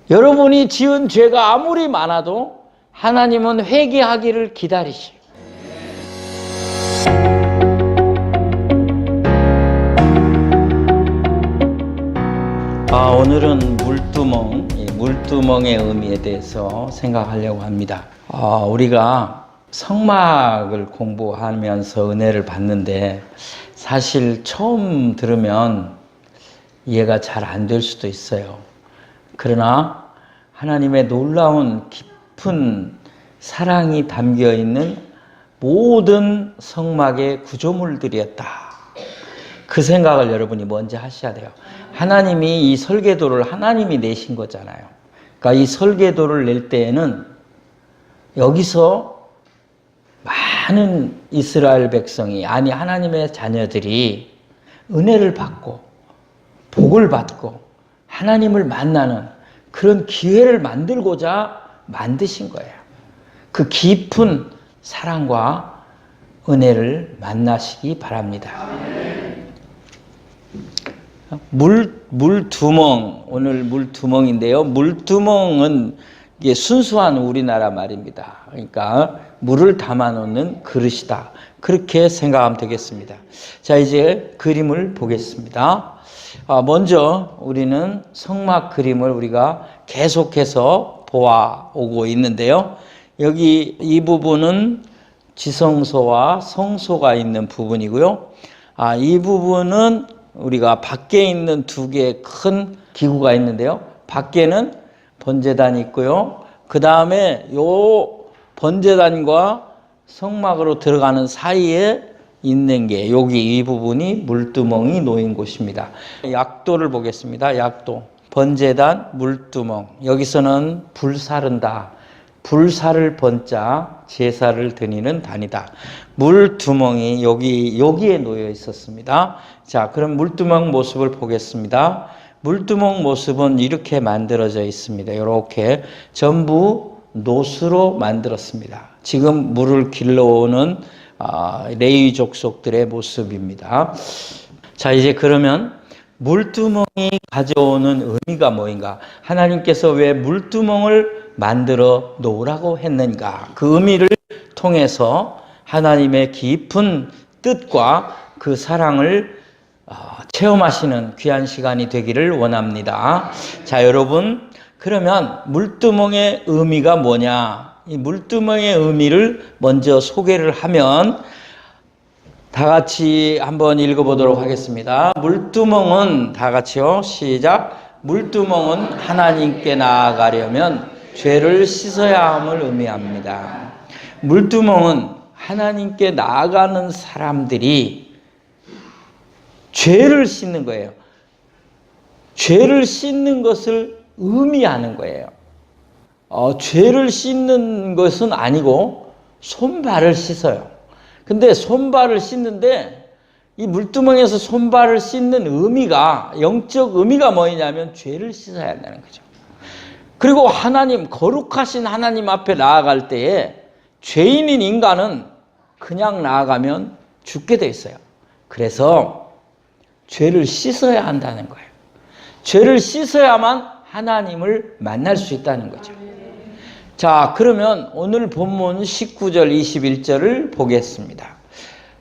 여러분이 지은 죄가 아무리 많아도 하나님은 회개하기를 기다리시오. 오늘은 물두멍의 의미에 대해서 생각하려고 합니다. 우리가 성막을 공부하면서 은혜를 받는데 사실 처음 들으면 이해가 잘 안 될 수도 있어요. 그러나 하나님의 놀라운 깊은 사랑이 담겨 있는 모든 성막의 구조물들이었다. 그 생각을 여러분이 먼저 하셔야 돼요. 하나님이 이 설계도를 하나님이 내신 거잖아요. 그러니까 이 설계도를 낼 때에는 여기서 많은 이스라엘 백성이, 아니 하나님의 자녀들이 은혜를 받고 복을 받고 하나님을 만나는 그런 기회를 만들고자 만드신 거예요. 그 깊은 사랑과 은혜를 만나시기 바랍니다. 물두멍, 오늘 물두멍인데요. 물두멍은 이게 순수한 우리나라 말입니다. 그러니까 물을 담아놓는 그릇이다. 그렇게 생각하면 되겠습니다. 자, 이제 그림을 보겠습니다. 먼저 우리는 성막 그림을 우리가 계속해서 보아오고 있는데요. 여기 이 부분은 지성소와 성소가 있는 부분이고요. 이 부분은 우리가 밖에 있는 두 개의 큰 기구가 있는데요. 밖에는 번제단이 있고요. 그 다음에 요 번제단과 성막으로 들어가는 사이에 있는 게 여기 이 부분이 물두멍이 놓인 곳입니다. 약도를 보겠습니다. 약도, 번제단, 물두멍. 여기서는 불사른다. 불사를 번자 제사를 드리는 단이다. 물두멍이 여기에 놓여 있었습니다. 자, 그럼 물두멍 모습을 보겠습니다. 물두멍 모습은 이렇게 만들어져 있습니다. 이렇게 전부 노수로 만들었습니다. 지금 물을 길러오는 레위 족속들의 모습입니다. 자, 이제 그러면 물두멍이 가져오는 의미가 뭐인가? 하나님께서 왜 물두멍을 만들어 놓으라고 했는가? 그 의미를 통해서 하나님의 깊은 뜻과 그 사랑을 체험하시는 귀한 시간이 되기를 원합니다. 자, 여러분, 그러면 물두멍의 의미가 뭐냐? 이 물두멍의 의미를 먼저 소개를 하면 다 같이 한번 읽어보도록 하겠습니다. 물두멍은, 다 같이요. 시작. 물두멍은 하나님께 나아가려면 죄를 씻어야 함을 의미합니다. 물두멍은 하나님께 나아가는 사람들이 죄를 씻는 거예요. 죄를 씻는 것을 의미하는 거예요. 죄를 씻는 것은 아니고 손발을 씻어요. 근데 손발을 씻는데 이 물두멍에서 손발을 씻는 의미가, 영적 의미가 뭐냐면 죄를 씻어야 한다는 거죠. 그리고 하나님, 거룩하신 하나님 앞에 나아갈 때에 죄인인 인간은 그냥 나아가면 죽게 돼 있어요. 그래서 죄를 씻어야 한다는 거예요. 죄를 씻어야만 하나님을 만날 수 있다는 거죠. 자, 그러면 오늘 본문 19절 21절을 보겠습니다.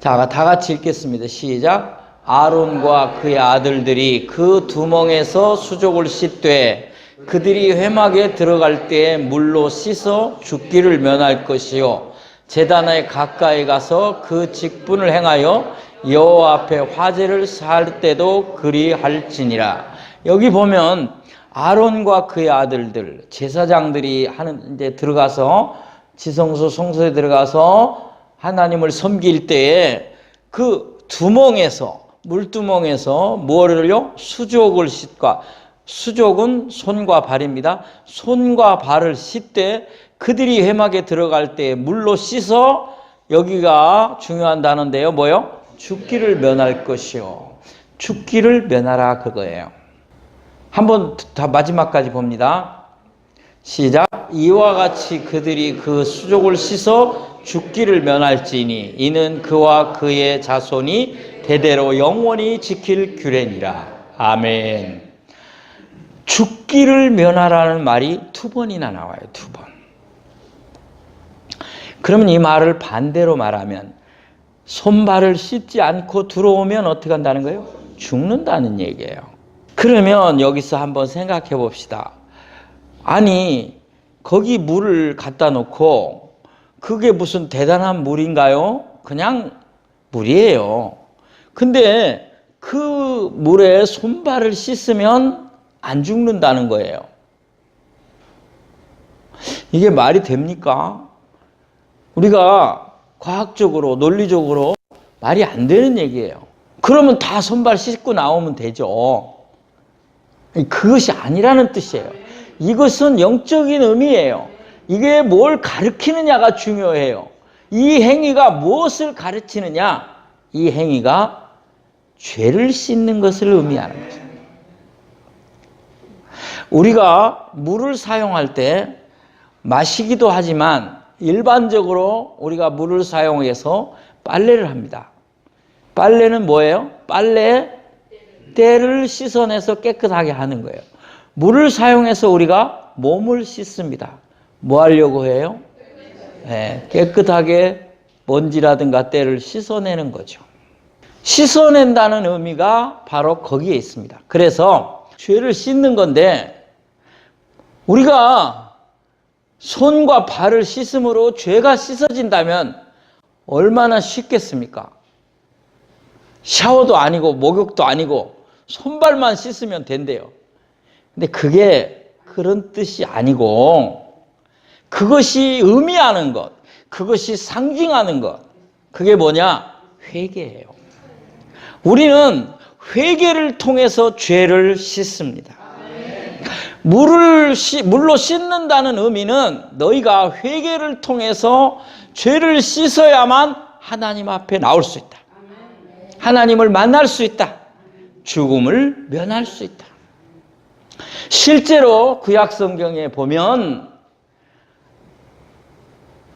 자, 다 같이 읽겠습니다. 시작. 아론과 그의 아들들이 그 두멍에서 수족을 씻되 그들이 회막에 들어갈 때에 물로 씻어 죽기를 면할 것이요 제단에 가까이 가서 그 직분을 행하여 여호와 앞에 화제를 살 때도 그리할지니라. 여기 보면 아론과 그의 아들들, 제사장들이 이제 들어가서 지성소 성소에 들어가서 하나님을 섬길 때에 그 두멍에서, 물두멍에서 뭐를요? 수족을 씻고, 수족은 손과 발입니다. 손과 발을 씻되 그들이 회막에 들어갈 때 물로 씻어, 여기가 중요한 단어인데요. 뭐요? 죽기를 면할 것이요. 죽기를 면하라, 그거예요. 한번 다 마지막까지 봅니다. 시작. 이와 같이 그들이 그 수족을 씻어 죽기를 면할지니 이는 그와 그의 자손이 대대로 영원히 지킬 규례니라. 아멘. 죽기를 면하라는 말이 2번이나 나와요. 2번. 그러면 이 말을 반대로 말하면 손발을 씻지 않고 들어오면 어떻게 한다는 거예요? 죽는다는 얘기예요. 그러면 여기서 한번 생각해 봅시다. 아니, 거기 물을 갖다 놓고 그게 무슨 대단한 물인가요? 그냥 물이에요. 근데 그 물에 손발을 씻으면 안 죽는다는 거예요. 이게 말이 됩니까? 우리가 과학적으로, 논리적으로 말이 안 되는 얘기예요. 그러면 다 손발 씻고 나오면 되죠. 그것이 아니라는 뜻이에요. 이것은 영적인 의미예요. 이게 뭘 가르치느냐가 중요해요. 이 행위가 무엇을 가르치느냐? 이 행위가 죄를 씻는 것을 의미하는 거죠. 우리가 물을 사용할 때 마시기도 하지만 일반적으로 우리가 물을 사용해서 빨래를 합니다. 빨래는 뭐예요? 빨래 때를 씻어내서 깨끗하게 하는 거예요. 물을 사용해서 우리가 몸을 씻습니다. 뭐 하려고 해요? 네, 깨끗하게 먼지라든가 때를 씻어내는 거죠. 씻어낸다는 의미가 바로 거기에 있습니다. 그래서 죄를 씻는 건데 우리가 손과 발을 씻음으로 죄가 씻어진다면 얼마나 쉽겠습니까? 샤워도 아니고 목욕도 아니고 손발만 씻으면 된대요. 근데 그게 그런 뜻이 아니고 그것이 의미하는 것, 그것이 상징하는 것, 그게 뭐냐? 회개예요. 우리는 회개를 통해서 죄를 씻습니다. 물로 씻는다는 의미는 너희가 회개를 통해서 죄를 씻어야만 하나님 앞에 나올 수 있다. 하나님을 만날 수 있다. 죽음을 면할 수 있다. 실제로 구약 성경에 보면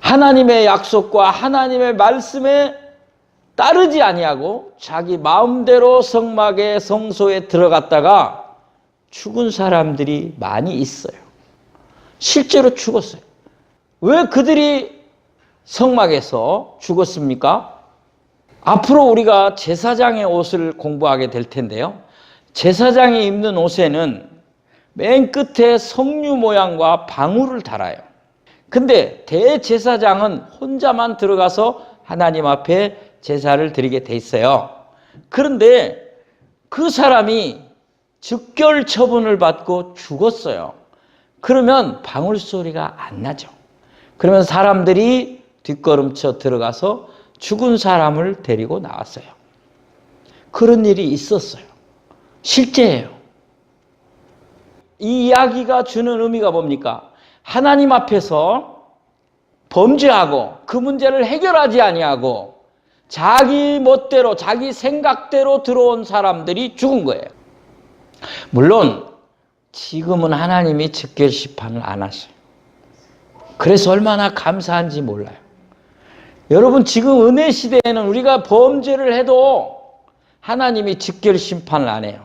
하나님의 약속과 하나님의 말씀에 따르지 아니하고 자기 마음대로 성막의 성소에 들어갔다가 죽은 사람들이 많이 있어요. 실제로 죽었어요. 왜 그들이 성막에서 죽었습니까? 앞으로 우리가 제사장의 옷을 공부하게 될 텐데요. 제사장이 입는 옷에는 맨 끝에 석류 모양과 방울을 달아요. 근데 대제사장은 혼자만 들어가서 하나님 앞에 제사를 드리게 돼 있어요. 그런데 그 사람이 즉결 처분을 받고 죽었어요. 그러면 방울 소리가 안 나죠. 그러면 사람들이 뒷걸음쳐 들어가서 죽은 사람을 데리고 나왔어요. 그런 일이 있었어요. 실제예요. 이 이야기가 주는 의미가 뭡니까? 하나님 앞에서 범죄하고 그 문제를 해결하지 아니하고 자기 멋대로 자기 생각대로 들어온 사람들이 죽은 거예요. 물론 지금은 하나님이 즉결 심판을 안 하셔요. 그래서 얼마나 감사한지 몰라요. 여러분 지금 은혜 시대에는 우리가 범죄를 해도 하나님이 즉결 심판을 안 해요.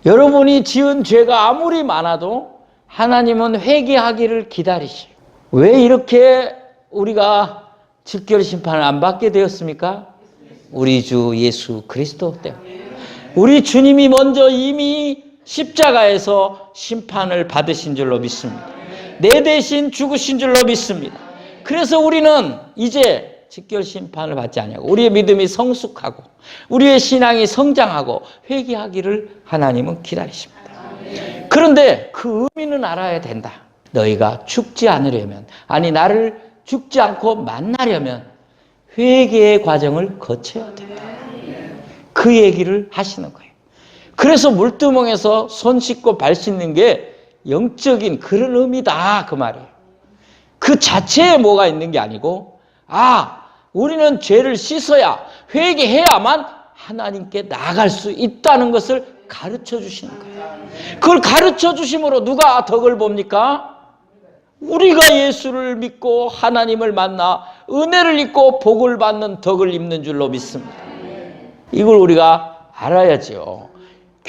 여러분이 지은 죄가 아무리 많아도 하나님은 회개하기를 기다리셔요. 왜 이렇게 우리가 즉결 심판을 안 받게 되었습니까? 우리 주 예수 그리스도 때문에. 우리 주님이 먼저 이미 십자가에서 심판을 받으신 줄로 믿습니다. 내 대신 죽으신 줄로 믿습니다. 그래서 우리는 이제 즉결 심판을 받지 아니하고 우리의 믿음이 성숙하고 우리의 신앙이 성장하고 회개하기를 하나님은 기다리십니다. 그런데 그 의미는 알아야 된다. 너희가 죽지 않으려면, 아니 나를 죽지 않고 만나려면 회개의 과정을 거쳐야 된다. 그 얘기를 하시는 거예요. 그래서 물두멍에서 손 씻고 발 씻는 게 영적인 그런 의미다 그 말이에요. 그 자체에 뭐가 있는 게 아니고 우리는 죄를 씻어야 회개해야만 하나님께 나아갈 수 있다는 것을 가르쳐 주시는 거예요. 그걸 가르쳐 주심으로 누가 덕을 봅니까? 우리가 예수를 믿고 하나님을 만나 은혜를 입고 복을 받는 덕을 입는 줄로 믿습니다. 이걸 우리가 알아야죠.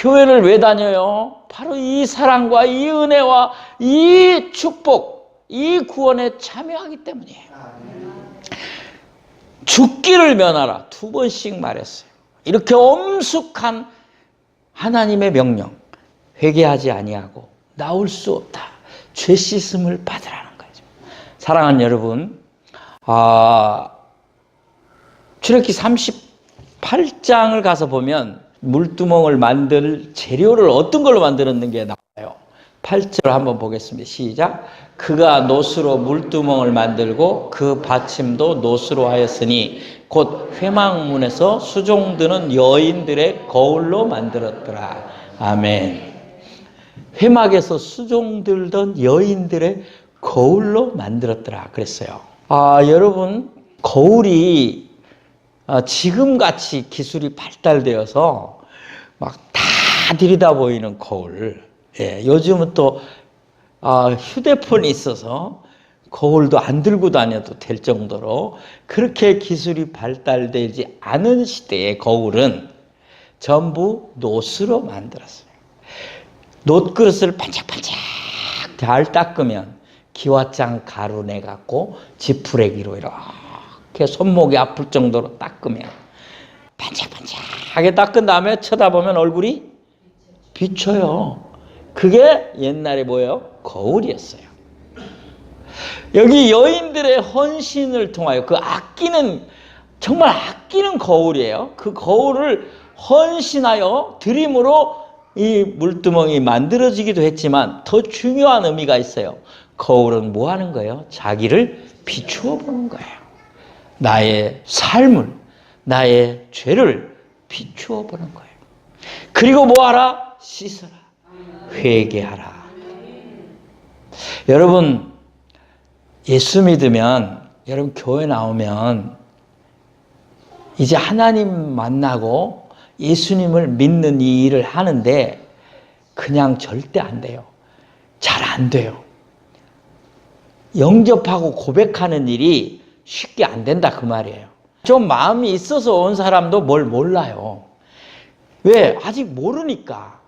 교회를 왜 다녀요? 바로 이 사랑과 이 은혜와 이 축복, 이 구원에 참여하기 때문이에요. 죽기를 면하라 2번씩 말했어요. 이렇게 엄숙한 하나님의 명령, 회개하지 아니하고 나올 수 없다. 죄 씻음을 받으라는 거죠. 사랑하는 여러분, 출애굽기 38장을 가서 보면 물두멍을 만들 재료를 어떤 걸로 만들었는 게 나와요. 8절 한번 보겠습니다. 시작. 그가 노스로 물두멍을 만들고 그 받침도 노스로 하였으니 곧 회막문에서 수종드는 여인들의 거울로 만들었더라. 아멘. 회막에서 수종들던 여인들의 거울로 만들었더라 그랬어요. 여러분, 거울이 지금같이 기술이 발달되어서 막 다 들여다 보이는 거울. 예, 요즘은 또 휴대폰이 있어서 거울도 안 들고 다녀도 될 정도로 그렇게 기술이 발달되지 않은 시대의 거울은 전부 노스로 만들었어요. 놋그릇을 반짝반짝 잘 닦으면 기와장 가루 내갖고 지푸레기로 이렇게 손목이 아플 정도로 닦으면 반짝반짝하게 닦은 다음에 쳐다보면 얼굴이 비쳐요. 그게 옛날에 뭐예요? 거울이었어요. 여기 여인들의 헌신을 통하여 그 정말 아끼는 거울이에요. 그 거울을 헌신하여 드림으로 이 물두멍이 만들어지기도 했지만 더 중요한 의미가 있어요. 거울은 뭐 하는 거예요? 자기를 비추어 보는 거예요. 나의 삶을, 나의 죄를 비추어 보는 거예요. 그리고 뭐 하라? 씻어라. 회개하라. 여러분, 예수 믿으면, 여러분 교회 나오면 이제 하나님 만나고 예수님을 믿는 이 일을 하는데 그냥 절대 안 돼요. 잘 안 돼요. 영접하고 고백하는 일이 쉽게 안 된다 그 말이에요. 좀 마음이 있어서 온 사람도 뭘 몰라요. 왜? 아직 모르니까.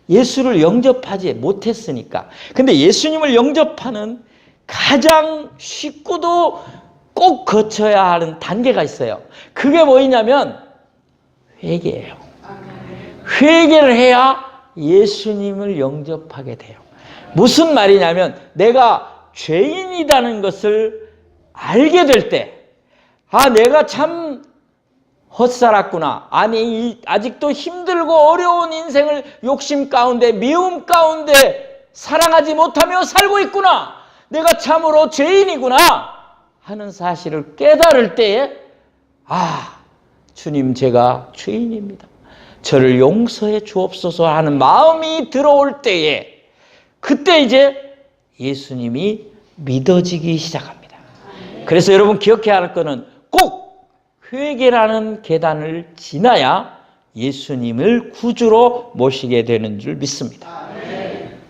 예수를 영접하지 못했으니까. 근데 예수님을 영접하는 가장 쉽고도 꼭 거쳐야 하는 단계가 있어요. 그게 뭐냐면 회개예요. 회개를 해야 예수님을 영접하게 돼요. 무슨 말이냐면 내가 죄인이라는 것을 알게 될 때, 내가 참 헛살았구나. 아니, 아직도 힘들고 어려운 인생을 욕심 가운데, 미움 가운데 사랑하지 못하며 살고 있구나. 내가 참으로 죄인이구나 하는 사실을 깨달을 때에 주님, 제가 죄인입니다. 저를 용서해 주옵소서 하는 마음이 들어올 때에 그때 이제 예수님이 믿어지기 시작합니다. 그래서 여러분 기억해야 할 거는 꼭 회개라는 계단을 지나야 예수님을 구주로 모시게 되는 줄 믿습니다.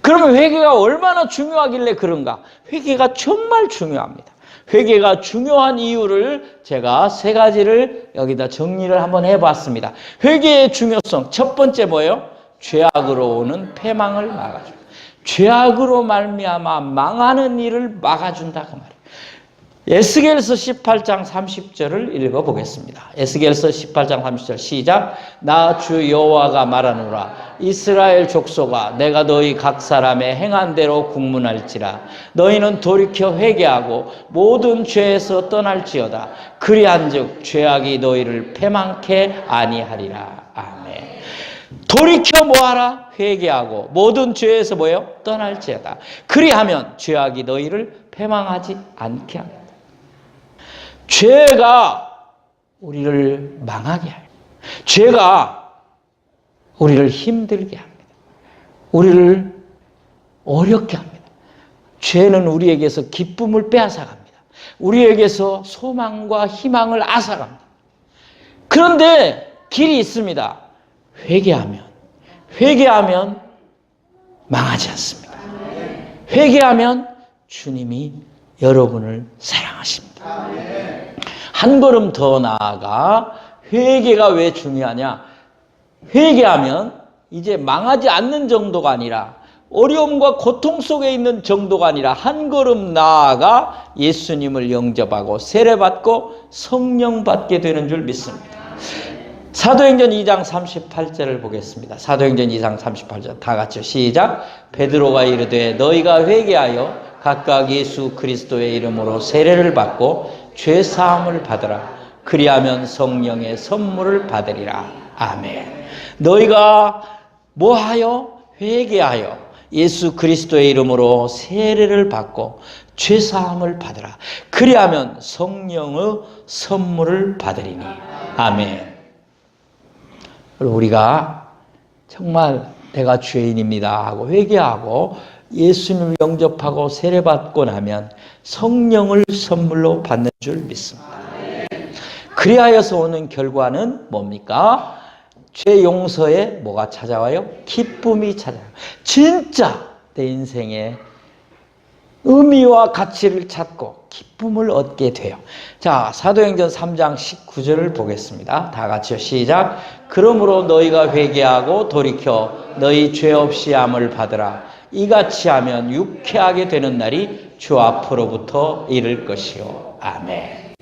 그러면 회개가 얼마나 중요하길래 그런가? 회개가 정말 중요합니다. 회개가 중요한 이유를 제가 3가지를 여기다 정리를 한번 해봤습니다. 회개의 중요성, 첫 번째 뭐예요? 죄악으로 오는 패망을 막아준다. 죄악으로 말미암아 망하는 일을 막아준다 그 말이에요. 에스겔서 18장 30절을 읽어보겠습니다. 에스겔서 18장 30절 시작. 나 주 여호와가 말하노라. 이스라엘 족속아, 내가 너희 각 사람의 행한 대로 국문할지라. 너희는 돌이켜 회개하고 모든 죄에서 떠날지어다. 그리한즉 죄악이 너희를 패망케 아니하리라. 아멘. 돌이켜 뭐하라? 회개하고 모든 죄에서 뭐예요? 떠날지어다. 그리하면 죄악이 너희를 패망하지 않게 합니다. 죄가 우리를 망하게 합니다. 죄가 우리를 힘들게 합니다. 우리를 어렵게 합니다. 죄는 우리에게서 기쁨을 빼앗아갑니다. 우리에게서 소망과 희망을 앗아갑니다. 그런데 길이 있습니다. 회개하면 망하지 않습니다. 회개하면 주님이 여러분을 사랑하십니다. 한 걸음 더 나아가 회개가 왜 중요하냐? 회개하면 이제 망하지 않는 정도가 아니라 어려움과 고통 속에 있는 정도가 아니라 한 걸음 나아가 예수님을 영접하고 세례받고 성령 받게 되는 줄 믿습니다. 사도행전 2장 38절을 보겠습니다. 사도행전 2장 38절 다 같이 시작. 베드로가 이르되 너희가 회개하여 각각 예수 그리스도의 이름으로 세례를 받고 죄 사함을 받으라. 그리하면 성령의 선물을 받으리라. 아멘. 너희가 뭐하여? 회개하여 예수 그리스도의 이름으로 세례를 받고 죄 사함을 받으라. 그리하면 성령의 선물을 받으리니. 아멘. 우리가 정말 내가 죄인입니다 하고 회개하고 예수님을 영접하고 세례받고 나면 성령을 선물로 받는 줄 믿습니다. 그리하여서 오는 결과는 뭡니까? 죄 용서에 뭐가 찾아와요? 기쁨이 찾아와요. 진짜 내 인생에 의미와 가치를 찾고 기쁨을 얻게 돼요. 자, 사도행전 3장 19절을 보겠습니다. 다 같이요. 시작. 그러므로 너희가 회개하고 돌이켜 너희 죄 없이 함을 받으라. 이같이 하면 유쾌하게 되는 날이 주 앞으로부터 이를 것이요. 아멘.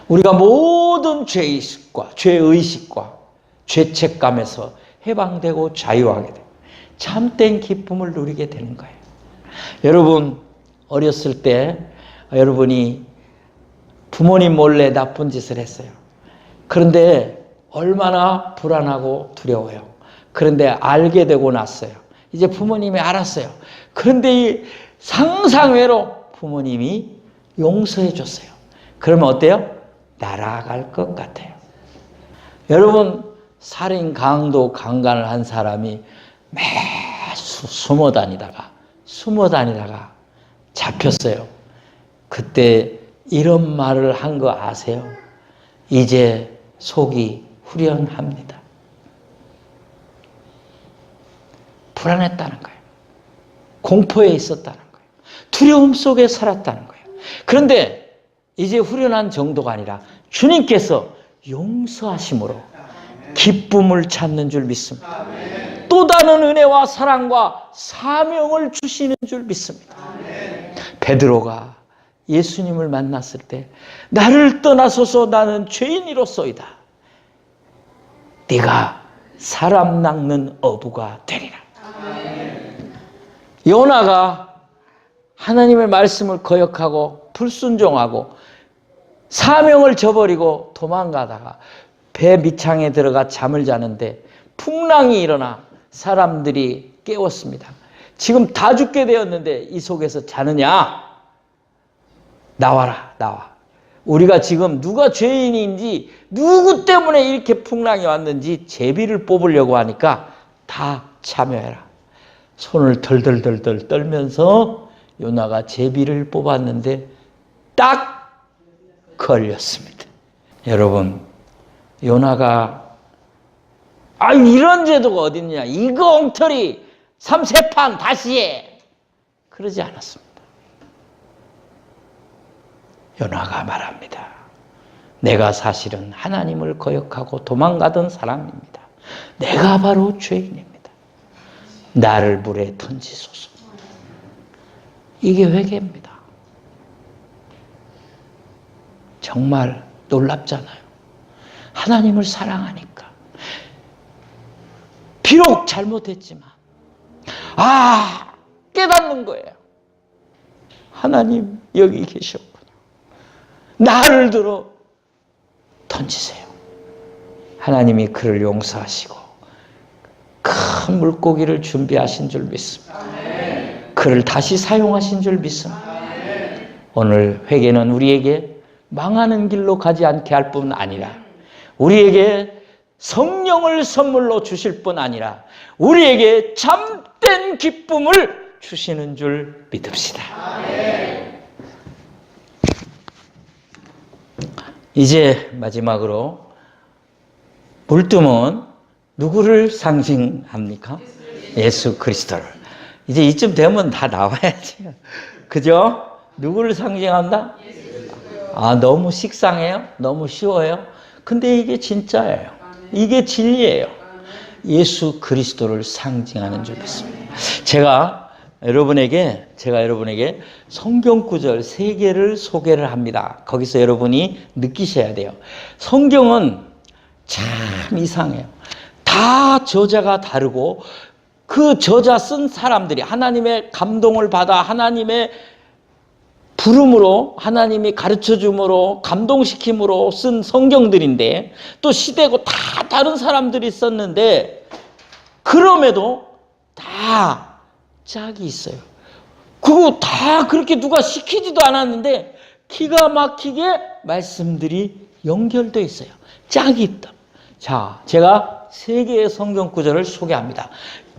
우리가 모든 죄의식과 죄의식과 죄책감에서 해방되고 자유하게 돼요. 참된 기쁨을 누리게 되는 거예요. 여러분 어렸을 때 여러분이 부모님 몰래 나쁜 짓을 했어요. 그런데 얼마나 불안하고 두려워요. 그런데 알게 되고 났어요. 이제 부모님이 알았어요. 그런데 이 상상외로 부모님이 용서해 줬어요. 그러면 어때요? 날아갈 것 같아요. 여러분 살인, 강도, 강간을 한 사람이 매수 숨어 다니다가 잡혔어요. 그때 이런 말을 한 거 아세요? 이제 속이 후련합니다. 불안했다는 거예요. 공포에 있었다는 거예요. 두려움 속에 살았다는 거예요. 그런데 이제 후련한 정도가 아니라 주님께서 용서하심으로 기쁨을 찾는 줄 믿습니다. 또 다른 은혜와 사랑과 사명을 주시는 줄 믿습니다. 베드로가 예수님을 만났을 때 나를 떠나소서 나는 죄인이로소이다. 네가 사람 낚는 어부가 되리라. 요나가 하나님의 말씀을 거역하고 불순종하고 사명을 저버리고 도망가다가 배 밑창에 들어가 잠을 자는데 풍랑이 일어나 사람들이 깨웠습니다. 지금 다 죽게 되었는데 이 속에서 자느냐? 나와라, 나와. 우리가 지금 누가 죄인인지 누구 때문에 이렇게 풍랑이 왔는지 제비를 뽑으려고 하니까 다 참여해라. 손을 덜덜덜덜 떨면서 요나가 제비를 뽑았는데 딱 걸렸습니다. 여러분, 요나가 이런 제도가 어딨냐, 이거 엉터리, 삼세판 다시 해, 그러지 않았습니다. 요나가 말합니다. 내가 사실은 하나님을 거역하고 도망가던 사람입니다. 내가 바로 죄인입니다. 나를 물에 던지소서. 이게 회개입니다. 정말 놀랍잖아요. 하나님을 사랑하니까. 비록 잘못했지만 깨닫는 거예요. 하나님 여기 계셨구나. 나를 들어 던지세요. 하나님이 그를 용서하시고 큰 물고기를 준비하신 줄 믿습니다. 그를 다시 사용하신 줄 믿습니다. 오늘 회개는 우리에게 망하는 길로 가지 않게 할 뿐 아니라 우리에게 성령을 선물로 주실 뿐 아니라 우리에게 참된 기쁨을 주시는 줄 믿읍시다. 이제 마지막으로 물두멍은 누구를 상징합니까? 예수 그리스도를. 이제 이쯤 되면 다 나와야지. 그죠? 누구를 상징한다? 너무 식상해요? 너무 쉬워요? 근데 이게 진짜예요. 이게 진리예요. 예수 그리스도를 상징하는 줄 믿습니다. 제가 여러분에게 성경 구절 3개를 소개를 합니다. 거기서 여러분이 느끼셔야 돼요. 성경은 참 이상해요. 다 저자가 다르고 그 저자 쓴 사람들이 하나님의 감동을 받아 하나님의 부름으로 하나님이 가르쳐줌으로 감동시킴으로 쓴 성경들인데 또 시대고 다 다른 사람들이 썼는데 그럼에도 다 짝이 있어요. 그거 다 그렇게 누가 시키지도 않았는데 기가 막히게 말씀들이 연결되어 있어요. 짝이 있다. 자, 제가 3개의 성경 구절을 소개합니다.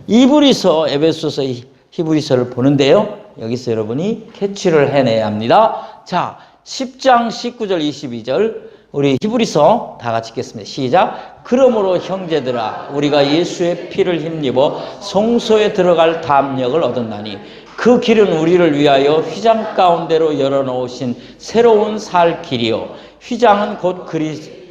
이브리서, 에베소서, 히브리서를 보는데요. 여기서 여러분이 캐치를 해내야 합니다. 자, 10장 19절 22절 우리 히브리서 다 같이 읽겠습니다. 시작. 그러므로 형제들아 우리가 예수의 피를 힘입어 성소에 들어갈 담력을 얻었나니 그 길은 우리를 위하여 휘장 가운데로 열어놓으신 새로운 살 길이요 휘장은 곧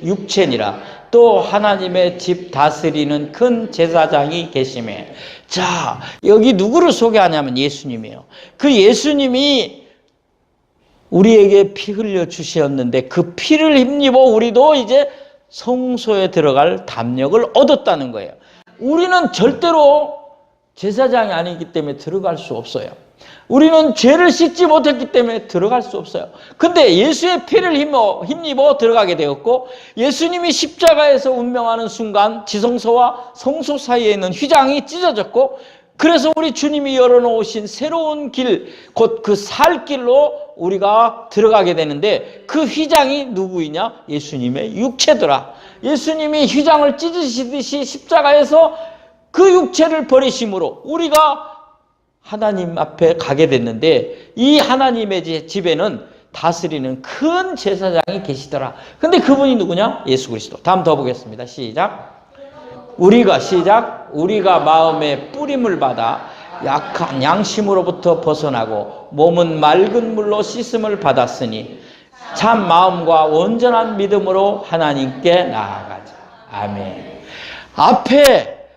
육체니라. 또 하나님의 집 다스리는 큰 제사장이 계시매. 자, 여기 누구를 소개하냐면 예수님이에요. 그 예수님이 우리에게 피 흘려 주셨는데 그 피를 힘입어 우리도 이제 성소에 들어갈 담력을 얻었다는 거예요. 우리는 절대로 제사장이 아니기 때문에 들어갈 수 없어요. 우리는 죄를 씻지 못했기 때문에 들어갈 수 없어요. 근데 예수의 피를 힘입어 들어가게 되었고 예수님이 십자가에서 운명하는 순간 지성소와 성소 사이에 있는 휘장이 찢어졌고 그래서 우리 주님이 열어놓으신 새로운 길, 곧 그 살길로 우리가 들어가게 되는데 그 휘장이 누구이냐? 예수님의 육체더라. 예수님이 휘장을 찢으시듯이 십자가에서 그 육체를 버리심으로 우리가 하나님 앞에 가게 됐는데 이 하나님의 집에는 다스리는 큰 제사장이 계시더라. 근데 그분이 누구냐? 예수 그리스도. 다음 더 보겠습니다. 시작. 우리가 마음의 뿌림을 받아 약한 양심으로부터 벗어나고 몸은 맑은 물로 씻음을 받았으니 참 마음과 온전한 믿음으로 하나님께 나아가자. 아멘. 앞에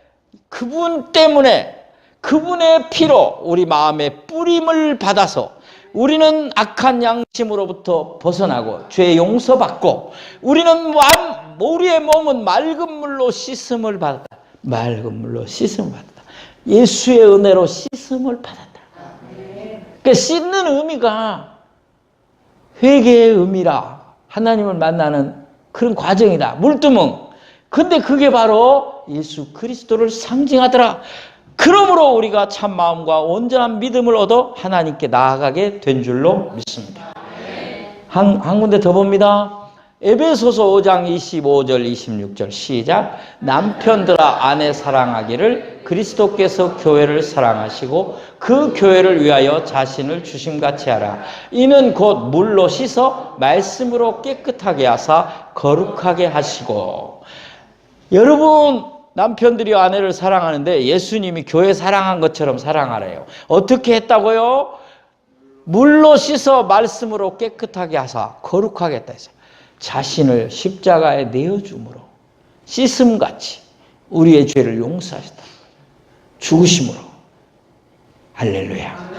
그분 때문에 그분의 피로 우리 마음의 뿌림을 받아서 우리는 악한 양심으로부터 벗어나고 죄 용서받고 우리의 몸은 맑은 물로 씻음을 받았다. 맑은 물로 씻음을 받았다. 예수의 은혜로 씻음을 받았다. 그러니까 씻는 의미가 회개의 의미라 하나님을 만나는 그런 과정이다. 물두멍. 근데 그게 바로 예수 그리스도를 상징하더라. 그러므로 우리가 참 마음과 온전한 믿음을 얻어 하나님께 나아가게 된 줄로 믿습니다. 한 군데 더 봅니다. 에베소서 5장 25절 26절 시작. 남편들아 아내 사랑하기를 그리스도께서 교회를 사랑하시고 그 교회를 위하여 자신을 주심같이 하라. 이는 곧 물로 씻어 말씀으로 깨끗하게 하사 거룩하게 하시고. 여러분 남편들이 아내를 사랑하는데 예수님이 교회 사랑한 것처럼 사랑하래요. 어떻게 했다고요? 물로 씻어 말씀으로 깨끗하게 하사 거룩하게 했다 해서 자신을 십자가에 내어줌으로 씻음같이 우리의 죄를 용서하셨다. 죽으심으로. 할렐루야.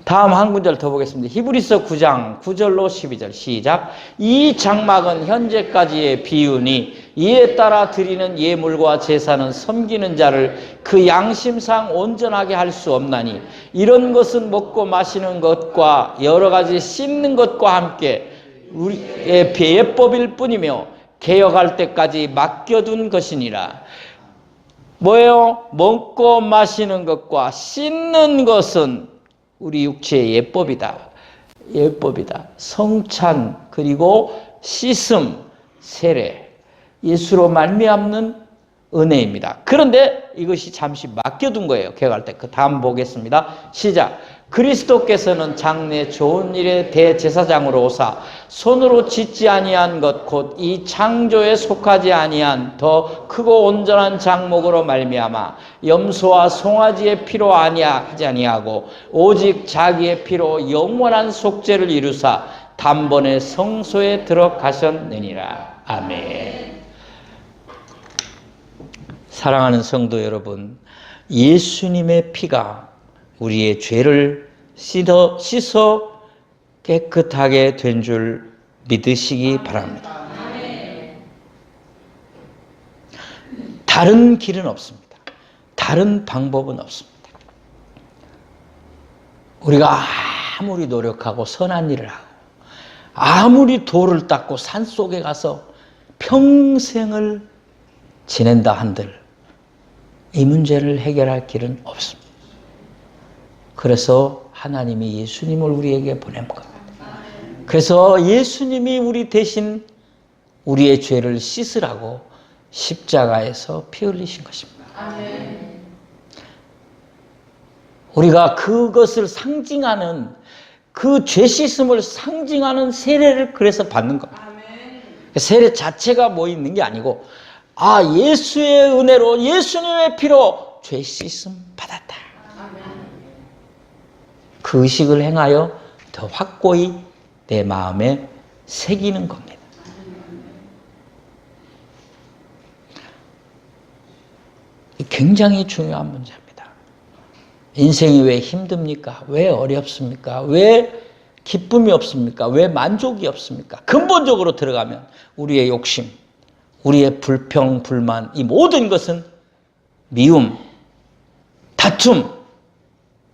다음 한 구절 더 보겠습니다. 히브리서 9장 9절로 12절 시작. 이 장막은 현재까지의 비유니 이에 따라 드리는 예물과 제사는 섬기는 자를 그 양심상 온전하게 할 수 없나니 이런 것은 먹고 마시는 것과 여러 가지 씻는 것과 함께 우리의 예법일 뿐이며 개혁할 때까지 맡겨둔 것이니라. 뭐예요? 먹고 마시는 것과 씻는 것은 우리 육체의 예법이다. 예법이다. 성찬 그리고 씻음, 세례, 예수로 말미암는 은혜입니다. 그런데 이것이 잠시 맡겨둔 거예요. 개혁할 때. 그 다음 보겠습니다. 시작. 그리스도께서는 장래 좋은 일의 대제사장으로 오사 손으로 짓지 아니한 것 곧 이 창조에 속하지 아니한 더 크고 온전한 장목으로 말미암아 염소와 송아지의 피로 하지 아니하고 오직 자기의 피로 영원한 속죄를 이루사 단번에 성소에 들어가셨느니라. 아멘. 사랑하는 성도 여러분, 예수님의 피가 우리의 죄를 씻어 깨끗하게 된 줄 믿으시기 바랍니다. 다른 길은 없습니다. 다른 방법은 없습니다. 우리가 아무리 노력하고 선한 일을 하고 아무리 돌을 닦고 산속에 가서 평생을 지낸다 한들 이 문제를 해결할 길은 없습니다. 그래서 하나님이 예수님을 우리에게 보낸 겁니다. 그래서 예수님이 우리 대신 우리의 죄를 씻으라고 십자가에서 피 흘리신 것입니다. 우리가 그것을 상징하는 그 죄 씻음을 상징하는 세례를 그래서 받는 겁니다. 세례 자체가 뭐 있는 게 아니고 예수의 은혜로 예수님의 피로 죄 씻음 받았다. 그 의식을 행하여 더 확고히 내 마음에 새기는 겁니다. 굉장히 중요한 문제입니다. 인생이 왜 힘듭니까? 왜 어렵습니까? 왜 기쁨이 없습니까? 왜 만족이 없습니까? 근본적으로 들어가면 우리의 욕심, 우리의 불평, 불만, 이 모든 것은 미움, 다툼,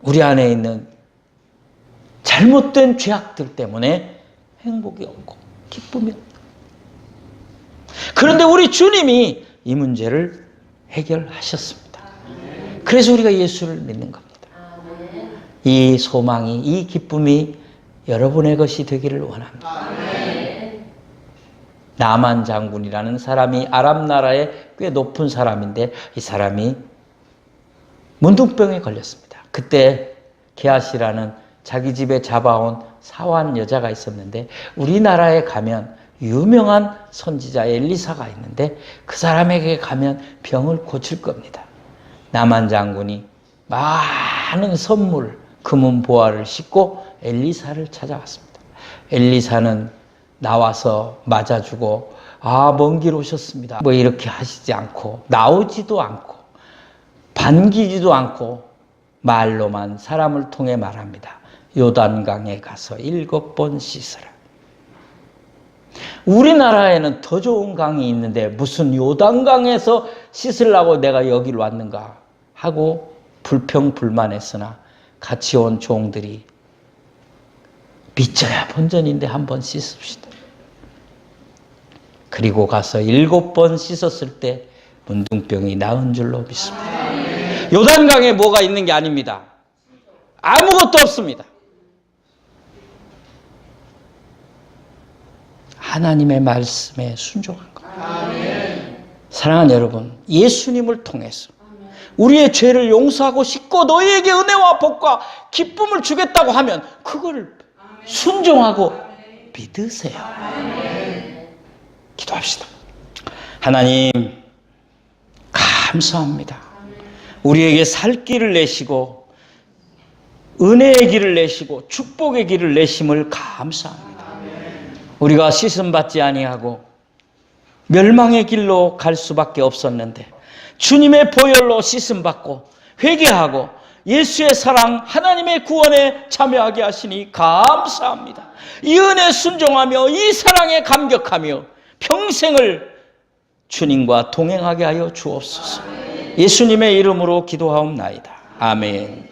우리 안에 있는 잘못된 죄악들 때문에 행복이 없고 기쁨이 없다. 그런데 우리 주님이 이 문제를 해결하셨습니다. 그래서 우리가 예수를 믿는 겁니다. 이 소망이, 이 기쁨이 여러분의 것이 되기를 원합니다. 나만 장군이라는 사람이 아람 나라의 꽤 높은 사람인데 이 사람이 문둥병에 걸렸습니다. 그때 게하시라는 자기 집에 잡아온 사환 여자가 있었는데 우리나라에 가면 유명한 선지자 엘리사가 있는데 그 사람에게 가면 병을 고칠 겁니다. 나만 장군이 많은 선물, 금은 보화를 싣고 엘리사를 찾아왔습니다. 엘리사는 나와서 맞아주고 먼 길 오셨습니다. 뭐 이렇게 하시지 않고 나오지도 않고 반기지도 않고 말로만 사람을 통해 말합니다. 요단강에 가서 7번 씻으라. 우리나라에는 더 좋은 강이 있는데 무슨 요단강에서 씻으려고 내가 여기를 왔는가 하고 불평불만했으나 같이 온 종들이 믿져야 본전인데 한번 씻읍시다. 그리고 가서 7번 씻었을 때 문둥병이 나은 줄로 믿습니다. 요단강에 뭐가 있는 게 아닙니다. 아무것도 없습니다. 하나님의 말씀에 순종한 겁니다. 사랑하는 여러분, 예수님을 통해서 우리의 죄를 용서하고 씻고 너희에게 은혜와 복과 기쁨을 주겠다고 하면 그걸 순종하고 믿으세요. 기도합시다. 하나님, 감사합니다. 우리에게 살 길을 내시고 은혜의 길을 내시고 축복의 길을 내심을 감사합니다. 우리가 씻음받지 아니하고 멸망의 길로 갈 수밖에 없었는데 주님의 보혈로 씻음받고 회개하고 예수의 사랑, 하나님의 구원에 참여하게 하시니 감사합니다. 이 은혜에 순종하며 이 사랑에 감격하며 평생을 주님과 동행하게 하여 주옵소서. 예수님의 이름으로 기도하옵나이다. 아멘.